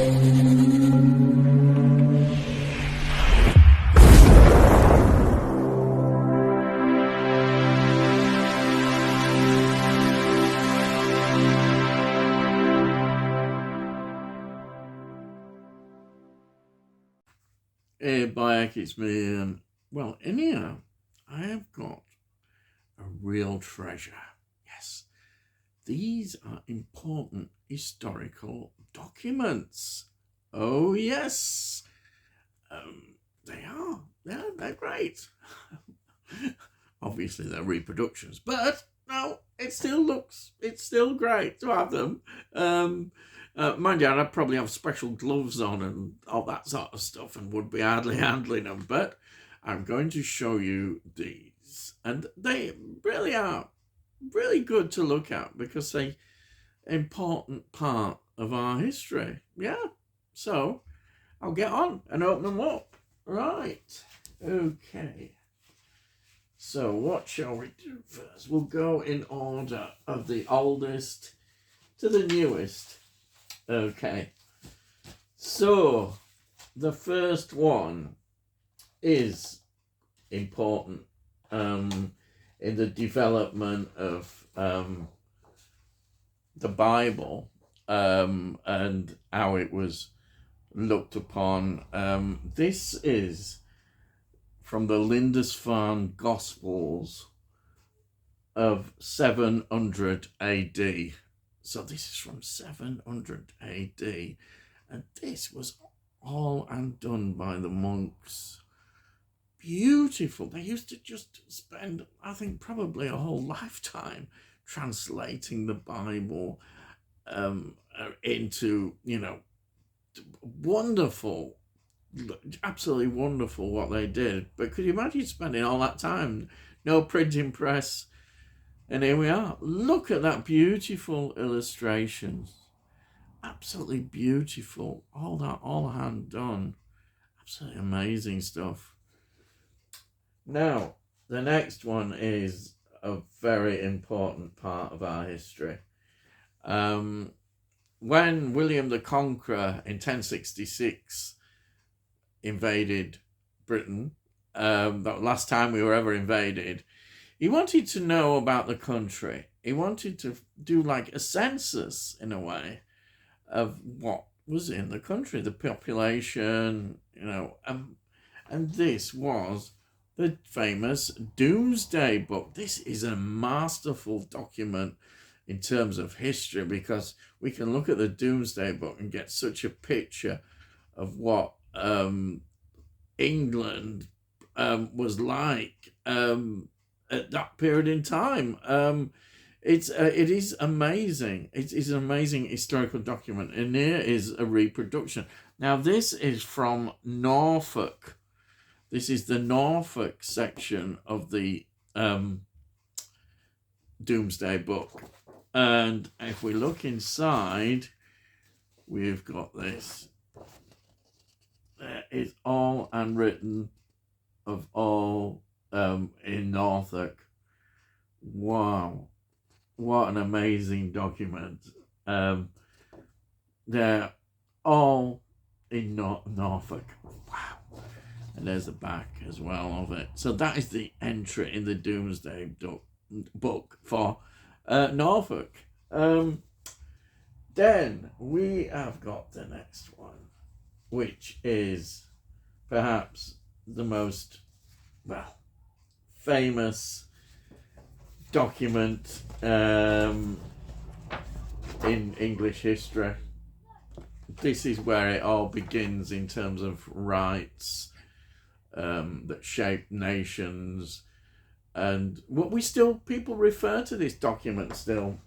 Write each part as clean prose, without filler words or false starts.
Hey, Bayek, it's me. Well, anyhow, I have got a real treasure. Yes, these are important historical documents. Oh, yes, they are. They're great. Obviously, they're reproductions, but no, it's still great to have them. Mind you, I'd probably have special gloves on and all that sort of stuff and would be hardly handling them, but I'm going to show you these. And they really are really good to look at because they important part of our history. Yeah. So I'll get on and open them up. Right. Okay. So what shall we do first? We'll go in order of the oldest to the newest. Okay. So the first one is important in the development of the Bible and how it was looked upon. This is from the Lindisfarne Gospels of 700 AD. So this is from 700 AD. And this was all undone by the monks. Beautiful. They used to just spend, I think, probably a whole lifetime translating the Bible into, wonderful, absolutely wonderful what they did. But could you imagine spending all that time? No printing press. And here we are. Look at that beautiful illustrations. Absolutely beautiful. All hand done. Absolutely amazing stuff. Now, the next one is a very important part of our history. When William the Conqueror in 1066 invaded Britain, that last time we were ever invaded, he wanted to know about the country. He wanted to do like a census in a way of what was in the country, the population, and this was the famous Domesday Book. This is a masterful document in terms of history because we can look at the Domesday Book and get such a picture of what England was like at that period in time. It is amazing. It is an amazing historical document, and here is a reproduction. Now, this is from Norfolk. This is the Norfolk section of the Domesday Book, and if we look inside, we've got this. It's all handwritten of all in Norfolk. Wow, what an amazing document. They're all in Norfolk. Wow. And there's the back as well of it. So that is the entry in the Domesday Book for Norfolk. Then we have got the next one, which is perhaps the most, famous document in English history. This is where it all begins in terms of rights that shaped nations, and what people refer to this document still.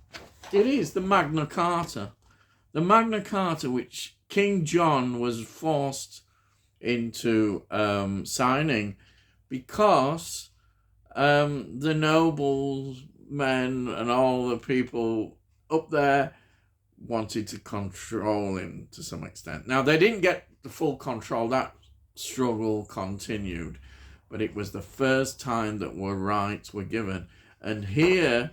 It is the Magna Carta. The Magna Carta, which King John was forced into signing because the nobles, men, and all the people up there wanted to control him to some extent. Now, they didn't get the full control. That struggle continued, but it was the first time that rights were given. And here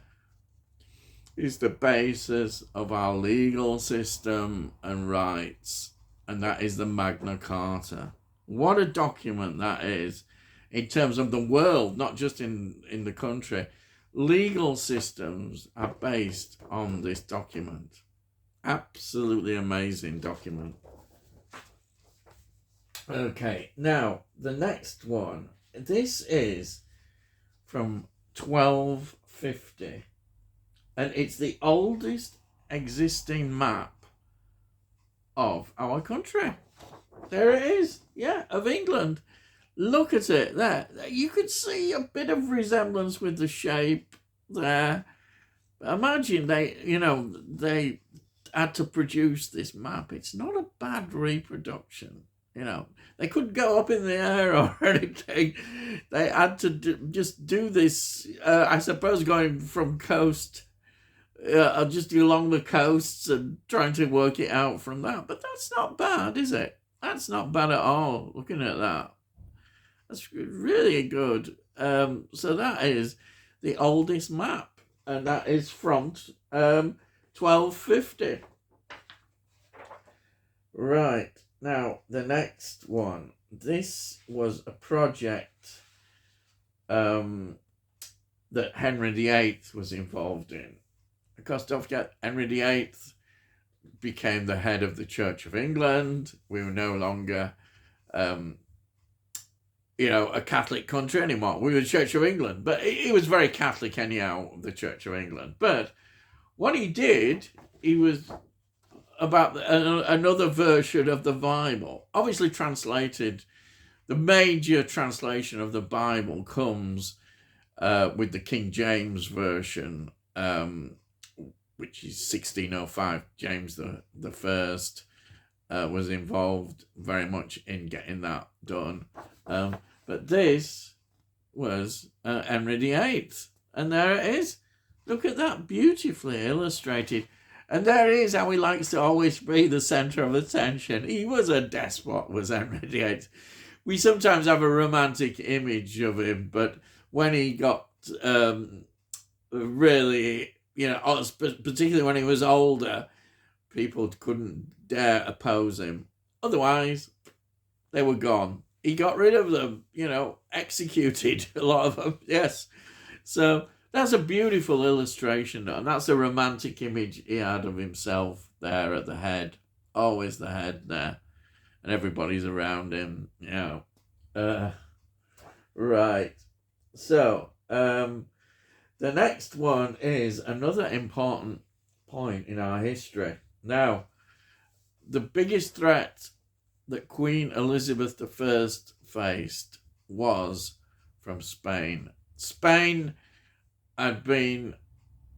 is the basis of our legal system and rights and that is the Magna Carta. What a document that is in terms of the world, not just in the country. Legal systems are based on this document. Absolutely amazing document. Okay, now the next one. This is from 1250, and it's the oldest existing map of our country. There it is, yeah, of England. Look at it there. You could see a bit of resemblance with the shape there. Imagine they had to produce this map. It's not a bad reproduction. They couldn't go up in the air or anything. They had to just do this, I suppose, going from coast, just along the coasts and trying to work it out from that. But that's not bad, is it? That's not bad at all, looking at that. That's really good. So that is the oldest map, and that is from 1250. Right. Now, the next one. This was a project that Henry VIII was involved in. Of course, don't forget, Henry VIII became the head of the Church of England. We were no longer, a Catholic country anymore. We were the Church of England. But he was very Catholic anyhow, the Church of England. But what he did, he was about another version of the Bible, obviously translated. The major translation of the Bible comes with the King James version, which is 1605. James the First was involved very much in getting that done. But this was Henry VIII, and there it is. Look at that, beautifully illustrated. And there is how he likes to always be the centre of attention. He was a despot, was Henry VIII. We sometimes have a romantic image of him, but when he got really, particularly when he was older, people couldn't dare oppose him. Otherwise, they were gone. He got rid of them, executed a lot of them, yes. So that's a beautiful illustration, and that's a romantic image he had of himself there at the head. Always the head there. And everybody's around him, Right. So, the next one is another important point in our history. Now, the biggest threat that Queen Elizabeth I faced was from Spain. Spain had been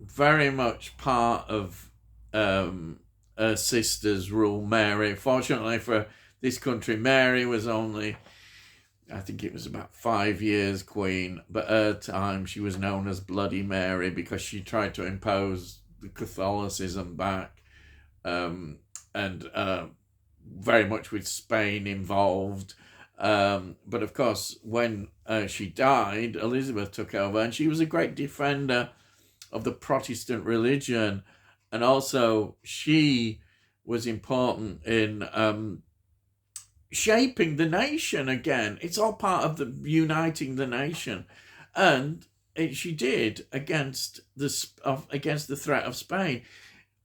very much part of her sister's rule, Mary. Fortunately for this country, Mary was only, I think it was about 5 years queen, but at her time she was known as Bloody Mary because she tried to impose the Catholicism back, and very much with Spain involved. But of course, when she died, Elizabeth took over, and she was a great defender of the Protestant religion, and also she was important in shaping the nation again. It's all part of the uniting the nation, and she did against the threat of Spain.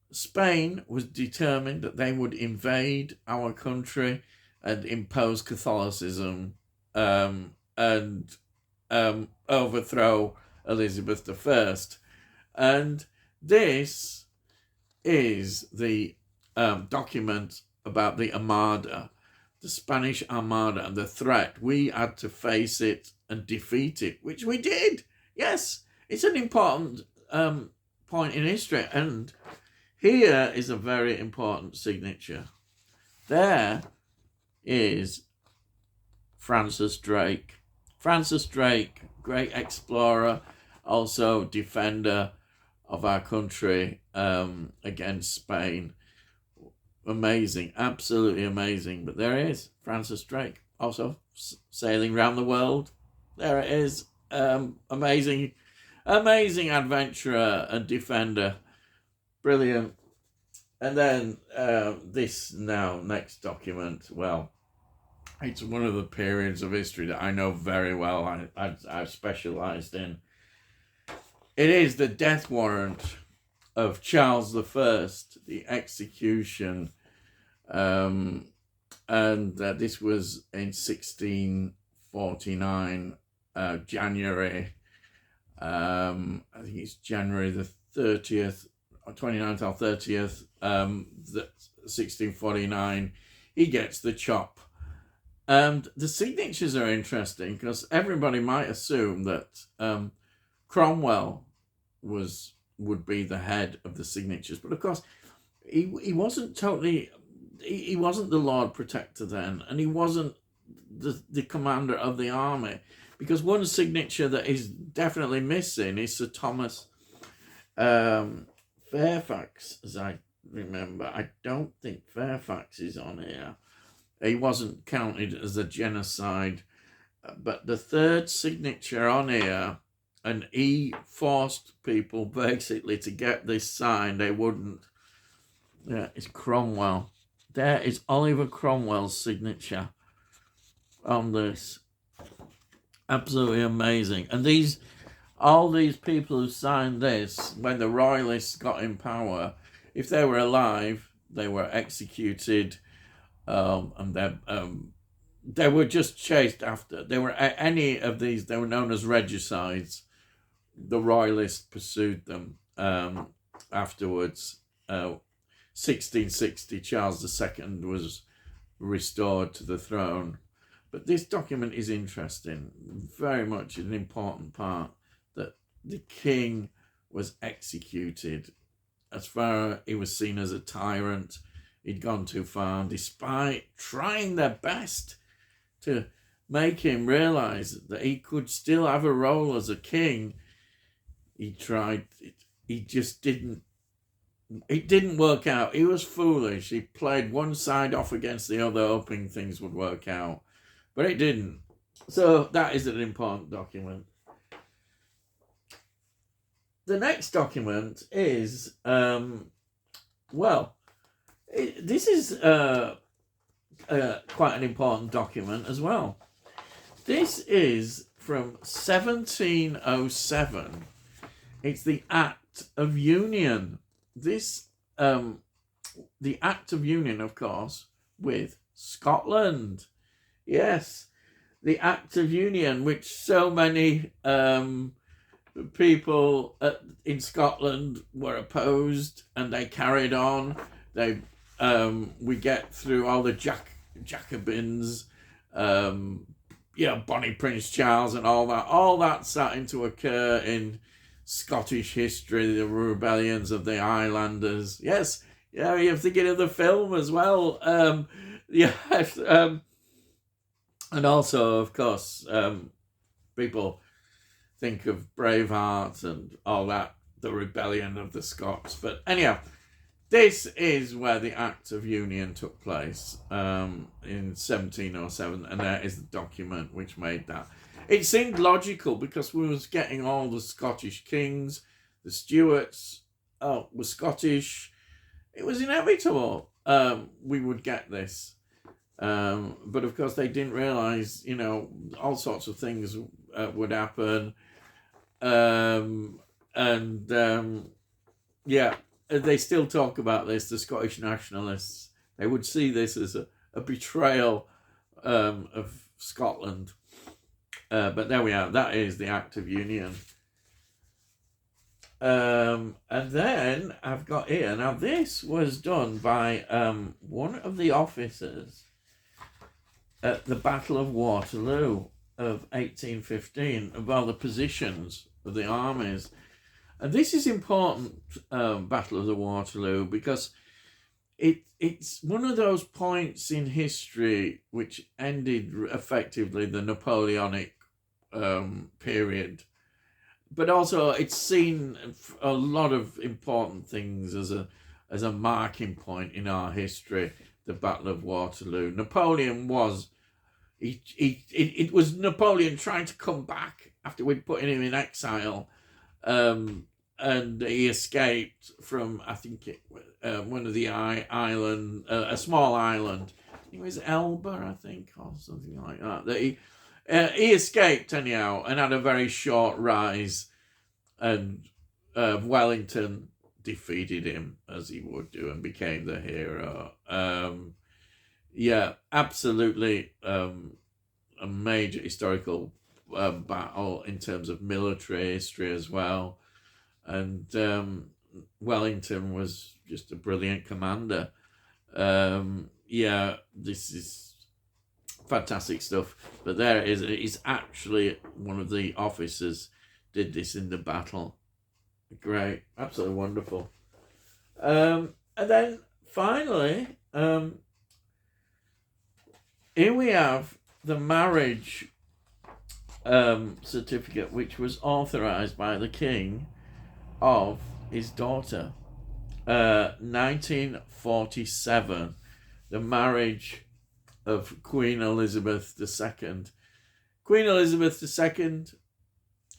Spain was determined that they would invade our country and impose Catholicism, and overthrow Elizabeth I. And this is the document about the Armada, the Spanish Armada, and the threat. We had to face it and defeat it, which we did. Yes, it's an important point in history. And here is a very important signature. There is Francis Drake. Francis Drake, great explorer, also defender of our country against Spain. Amazing, absolutely amazing. But there it is, Francis Drake, also sailing around the world. There it is, amazing adventurer and defender. Brilliant. And then this now next document, well, it's one of the periods of history that I know very well. I've specialised in. It is the death warrant of Charles I, the execution, and this was in 1649, January. I think it's January the 30th, or 29th or 30th, 1649. He gets the chop. And the signatures are interesting because everybody might assume that Cromwell would be the head of the signatures, but of course he wasn't totally. He wasn't the Lord Protector then, and he wasn't the commander of the army, because one signature that is definitely missing is Sir Thomas Fairfax, as I remember. I don't think Fairfax is on here. He wasn't counted as a genocide, but the third signature on here, and he forced people basically to get this signed. They wouldn't. Yeah, it's Cromwell. There is Oliver Cromwell's signature on this. Absolutely amazing. And all these people who signed this, when the Royalists got in power, if they were alive, they were executed, and they were just chased after. They were any of these. They were known as regicides. The Royalists pursued them afterwards. 1660, Charles II was restored to the throne. But this document is interesting, very much an important part, that the king was executed. As far he was seen as a tyrant, he'd gone too far, despite trying their best to make him realise that he could still have a role as a king. He tried, he just didn't. It didn't work out. He was foolish. He played one side off against the other, hoping things would work out. But it didn't. So that is an important document. The next document is, this is quite an important document as well. This is from 1707. It's the Act of Union. This, the Act of Union, of course, with Scotland. Yes, the Act of Union, which so many people in Scotland were opposed, and they carried on. We get through all the Jacobins, Bonnie Prince Charles and all that. All that starting to occur in Scottish history, the rebellions of the Highlanders. Yes, yeah, you're thinking of the film as well. Yes, and also, of course, people think of Braveheart and all that, the rebellion of the Scots. But anyhow, this is where the Act of Union took place in 1707, and there is the document which made that. It seemed logical because we was getting all the Scottish kings, the Stuarts were Scottish. It was inevitable we would get this. But of course they didn't realise, all sorts of things would happen. They still talk about this, the Scottish nationalists. They would see this as a betrayal of Scotland. But there we are. That is the Act of Union. And then I've got here. Now, this was done by one of the officers at the Battle of Waterloo of 1815, about the positions of the armies. And this is important, Battle of the Waterloo, because it's one of those points in history which ended effectively the Napoleonic period. But also it's seen a lot of important things as a marking point in our history, the Battle of Waterloo. Napoleon was, it was Napoleon trying to come back after we'd put him in exile. and he escaped from, I think, one of the island, a small island. It was Elba, I think, or something like that. That he escaped anyhow and had a very short rise, and Wellington defeated him as he would do and became the hero. Yeah, absolutely a major historical battle in terms of military history as well. And Wellington was just a brilliant commander. Yeah, this is fantastic stuff. But there it is. It's actually one of the officers did this in the battle. Great, absolutely wonderful. And then finally, here we have the marriage certificate, which was authorized by the king of his daughter. 1947, the marriage of Queen Elizabeth II. Queen Elizabeth II,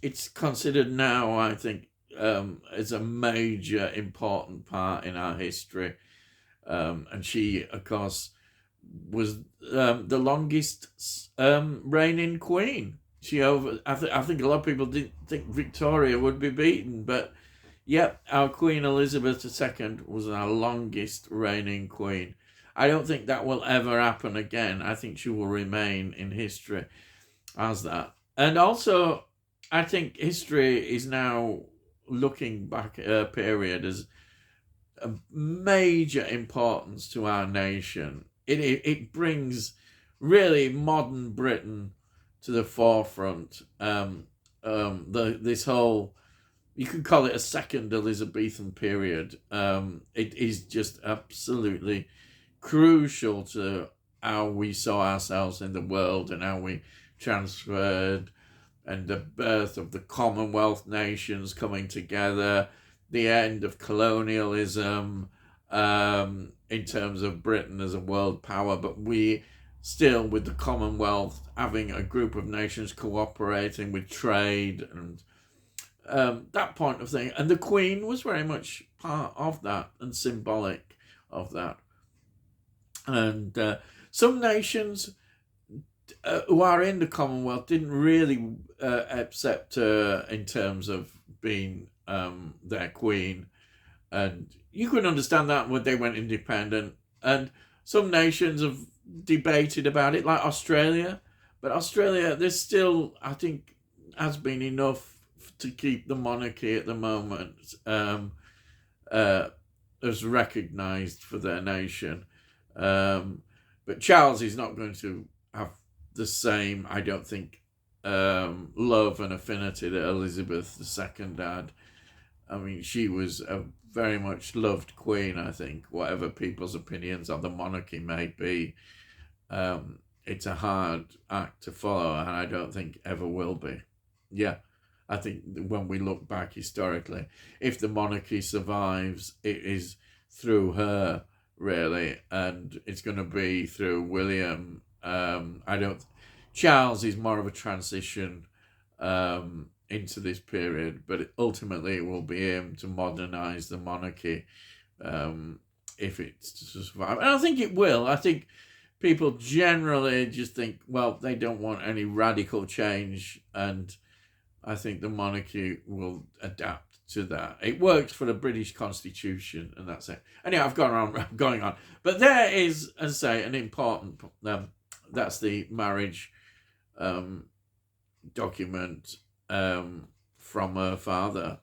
it's considered now, I think, as a major important part in our history. And she, of course, was the longest reigning queen. I think a lot of people didn't think Victoria would be beaten, but yep, our Queen Elizabeth II was our longest reigning queen. I don't think that will ever happen again. I think she will remain in history as that. And also, I think history is now looking back at her period as a major importance to our nation. It brings really modern Britain to the forefront. This whole, you could call it a second Elizabethan period. It is just absolutely crucial to how we saw ourselves in the world and how we transferred, and the birth of the Commonwealth nations coming together, the end of colonialism, in terms of Britain as a world power, but we still, with the Commonwealth, having a group of nations cooperating with trade and that point of thing. And the Queen was very much part of that and symbolic of that. And some nations who are in the Commonwealth didn't really accept her in terms of being their queen. And you can understand that when they went independent. And some nations have debated about it, like Australia. But Australia, there's still, I think, has been enough to keep the monarchy at the moment as recognised for their nation. But Charles is not going to have the same, I don't think, love and affinity that Elizabeth II had. I mean, she was a very much loved queen, I think, whatever people's opinions on the monarchy may be. It's a hard act to follow, and I don't think ever will be. Yeah, I think when we look back historically, if the monarchy survives, it is through her, really, and it's going to be through William. Charles is more of a transition into this period, but ultimately it will be him to modernise the monarchy if it's to survive. And I think it will. I think people generally just think, well, they don't want any radical change, and I think the monarchy will adapt to that. It works for the British Constitution, and that's it. Anyway, I'm going on. But there is, as I say, an important, that's the marriage document from her father,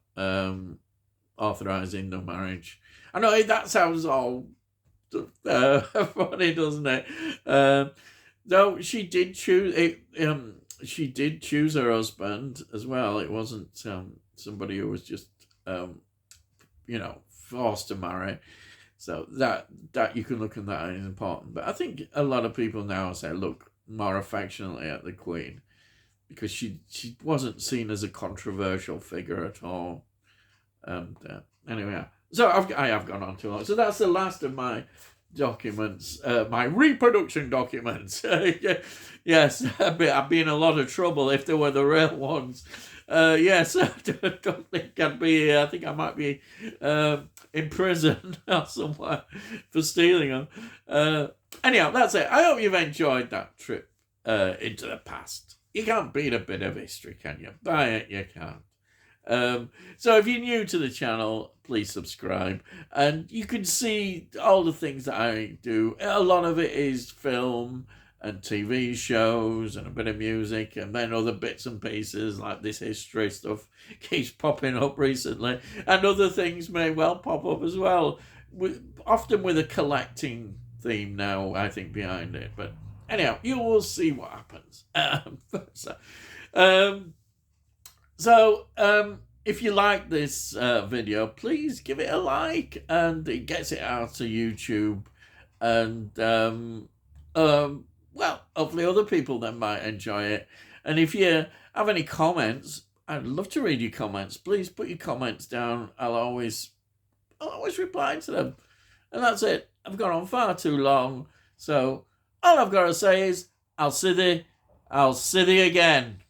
authorising the marriage. I know that sounds all funny, doesn't it? Though she did choose it. She did choose her husband as well. It wasn't somebody who was just forced to marry. So that you can look at that as important. But I think a lot of people now say, look more affectionately at the Queen, because she wasn't seen as a controversial figure at all. And anyway, so I have gone on too long. So that's the last of my documents, my reproduction documents. Yes, I'd be in a lot of trouble if they were the real ones. Yes, I don't think I'd be. I think I might be in prison or somewhere for stealing them. Anyhow, that's it. I hope you've enjoyed that trip into the past. You can't beat a bit of history, can you? Buy it, you can't. So if you're new to the channel, please subscribe, and you can see all the things that I do. A lot of it is film and TV shows and a bit of music, and then other bits and pieces like this history stuff keeps popping up recently, and other things may well pop up as well, often with a collecting theme now, I think, behind it. But anyhow, you will see what happens. If you like this video, please give it a like, and it gets it out to YouTube, and well, hopefully other people then might enjoy it. And if you have any comments, I'd love to read your comments. Please put your comments down. I'll always reply to them. And that's it. I've gone on far too long, so all I've got to say is I'll see thee again.